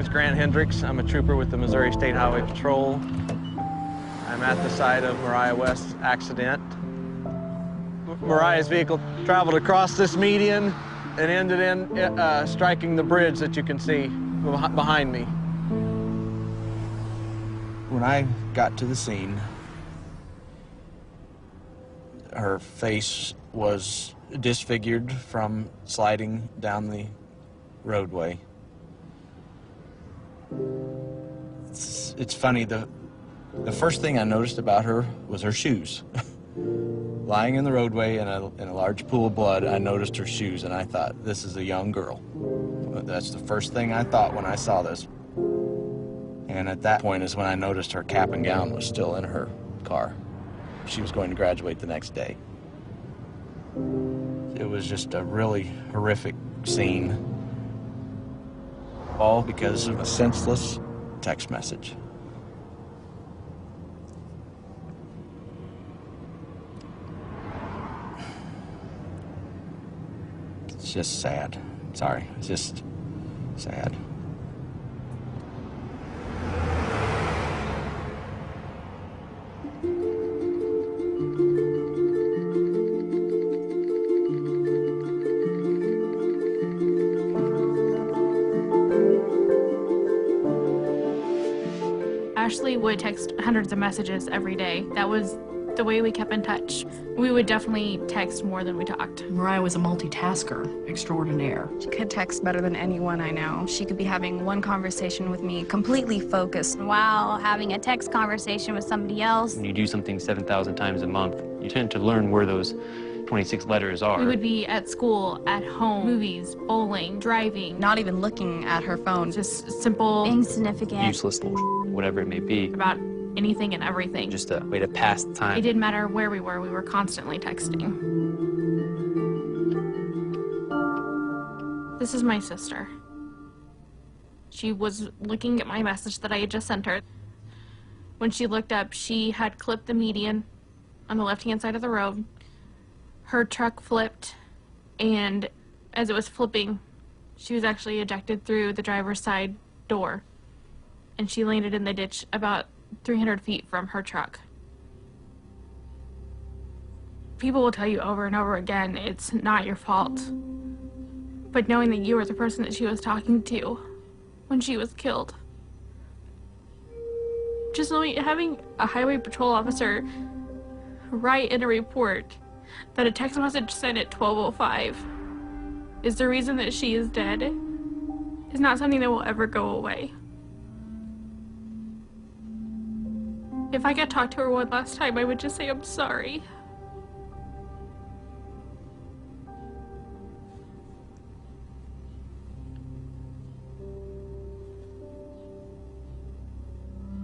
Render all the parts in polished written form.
name's Grant Hendricks. I'm a trooper with the Missouri State Highway Patrol. I'm at the site of Mariah West's accident. Mariah's vehicle traveled across this median and ended in striking the bridge that you can see behind me. When I got to the scene, her face was disfigured from sliding down the roadway. It's funny, the first thing I noticed about her was her shoes. Lying in the roadway in a large pool of blood, I noticed her shoes, and I thought, this is a young girl. That's the first thing I thought when I saw this. And at that point is when I noticed her cap and gown was still in her car. She was going to graduate the next day. It was just a really horrific scene, all because of a senseless text message. It's just sad. Sorry, it's just sad. Ashley would text hundreds of messages every day. That was the way we kept in touch. We would definitely text more than we talked. Mariah was a multitasker extraordinaire. She could text better than anyone I know. She could be having one conversation with me, completely focused, while having a text conversation with somebody else. When you do something 7,000 times a month, you tend to learn where those 26 letters are. We would be at school, at home, movies, bowling, driving. Not even looking at her phone. Just simple, insignificant, useless, whatever it may be. About anything and everything. Just a way to pass the time. It didn't matter where we were constantly texting. This is my sister. She was looking at my message that I had just sent her. When she looked up, she had clipped the median on the left-hand side of the road. Her truck flipped, and as it was flipping, she was actually ejected through the driver's side door, and she landed in the ditch about 300 feet from her truck. People will tell you over and over again, it's not your fault. But knowing that you were the person that she was talking to when she was killed. Just knowing, having a highway patrol officer write in a report that a text message sent at 12:05 is the reason that she is dead is not something that will ever go away. If I could talk to her one last time, I would just say, I'm sorry.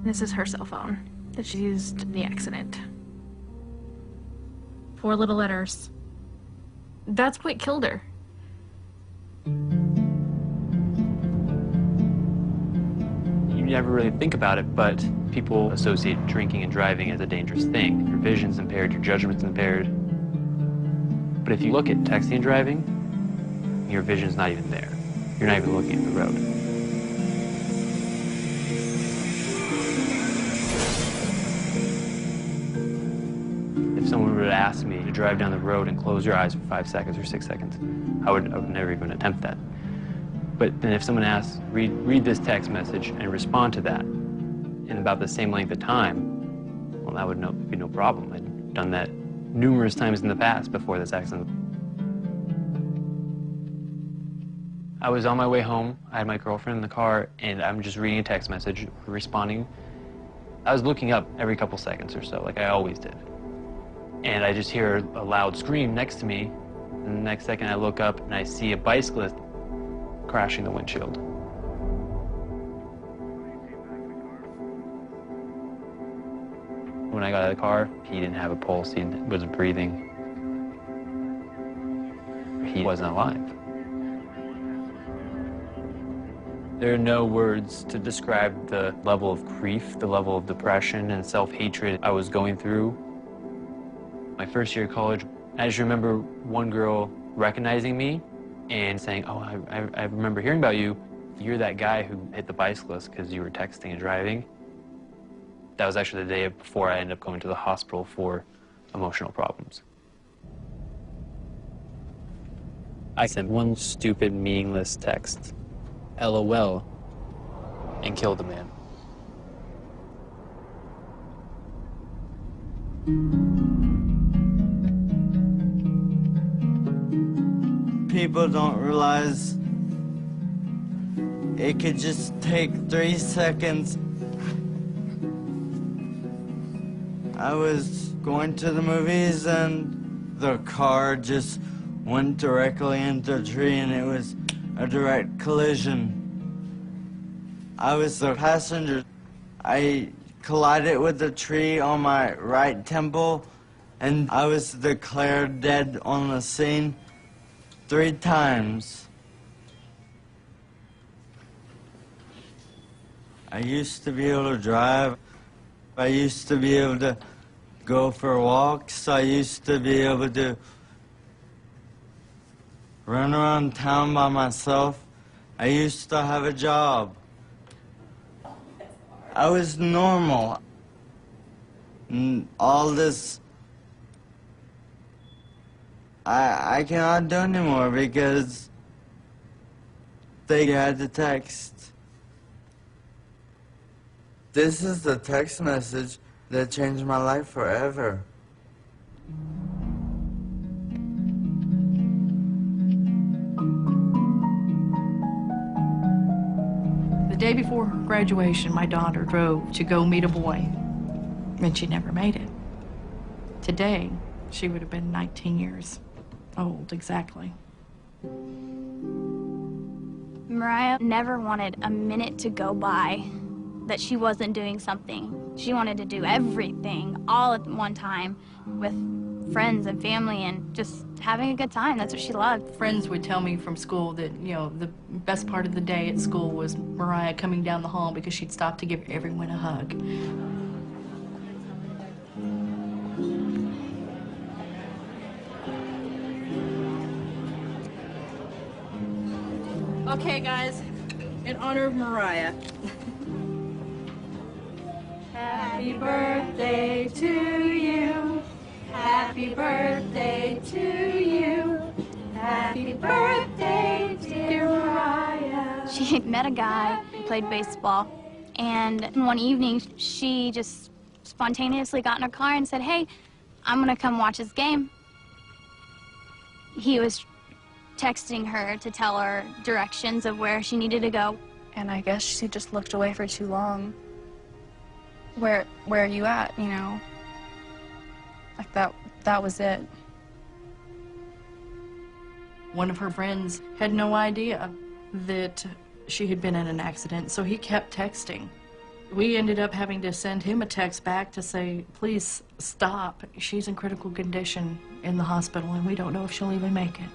This is her cell phone that she used in the accident. 4 little letters. That's what killed her. You never really think about it, but people associate drinking and driving as a dangerous thing. Your vision's impaired, your judgment's impaired. But if you look at texting and driving, your vision's not even there. You're not even looking at the road. If someone were to ask me to drive down the road and close your eyes for 5 seconds or 6 seconds, I would never even attempt that. But then if someone asks, read this text message and respond to that in about the same length of time, well, that would be no problem. I'd done that numerous times in the past before this accident. I was on my way home. I had my girlfriend in the car, and I'm just reading a text message, responding. I was looking up every couple seconds or so, like I always did. And I just hear a loud scream next to me, and the next second I look up and I see a bicyclist crashing the windshield. When I got out of the car, he didn't have a pulse, he wasn't breathing. He wasn't alive. There are no words to describe the level of grief, the level of depression and self-hatred I was going through. My first year of college, I just remember one girl recognizing me and saying, oh, I remember hearing about you You're that guy who hit the bicyclist because you were texting and driving. That was actually the day before I ended up going to the hospital for emotional problems. I sent one stupid, meaningless text, LOL, and killed the man. People don't realize it could just take 3 seconds. I was going to the movies and the car just went directly into a tree and it was a direct collision. I was the passenger. I collided with the tree on my right temple and I was declared dead on the scene 3 times. I used to be able to drive. I used to be able to go for walks. I used to be able to run around town by myself. I used to have a job. I was normal. And all this, I cannot do anymore because they had the text. This is the text message that changed my life forever. The day before graduation, my daughter drove to go meet a boy, and she never made it. Today, she would have been 19 years old, exactly. Mariah never wanted a minute to go by that she wasn't doing something. She wanted to do everything all at one time with friends and family and just having a good time. That's what she loved. Friends would tell me from school that, you know, the best part of the day at school was Mariah coming down the hall because she'd stop to give everyone a hug. Okay, guys, in honor of Mariah. Happy birthday to you. Happy birthday to you. Happy birthday, dear Mariah. She had met a guy who played baseball, and one evening she just spontaneously got in her car and said, "Hey, I'm gonna come watch his game." He was texting her to tell her directions of where she needed to go. And I guess she just looked away for too long. Where are you at, you know? Like that was it. One of her friends had no idea that she had been in an accident, so he kept texting. We ended up having to send him a text back to say, please stop. She's in critical condition in the hospital, and we don't know if she'll even make it.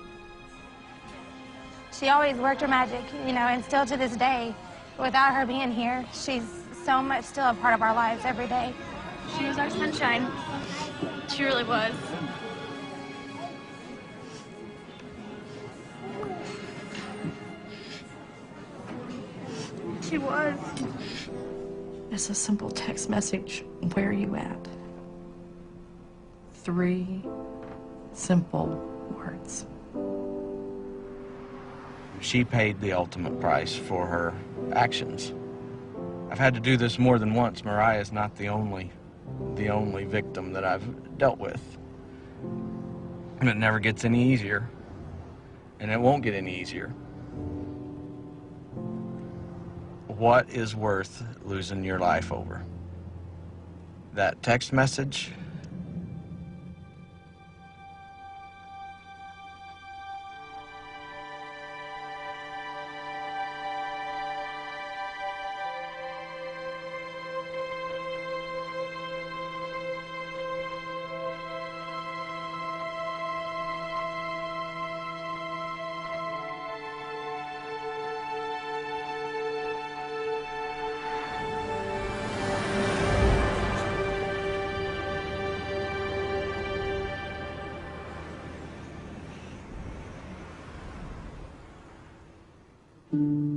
She always worked her magic, you know, and still to this day, without her being here, she's so much still a part of our lives every day. She was our sunshine. She really was. She was. It's a simple text message. Where are you at? 3 simple words. She paid the ultimate price for her actions. I've had to do this more than once. Mariah is not the only victim that I've dealt with. And it never gets any easier. And it won't get any easier. What is worth losing your life over? That text message? Thank you.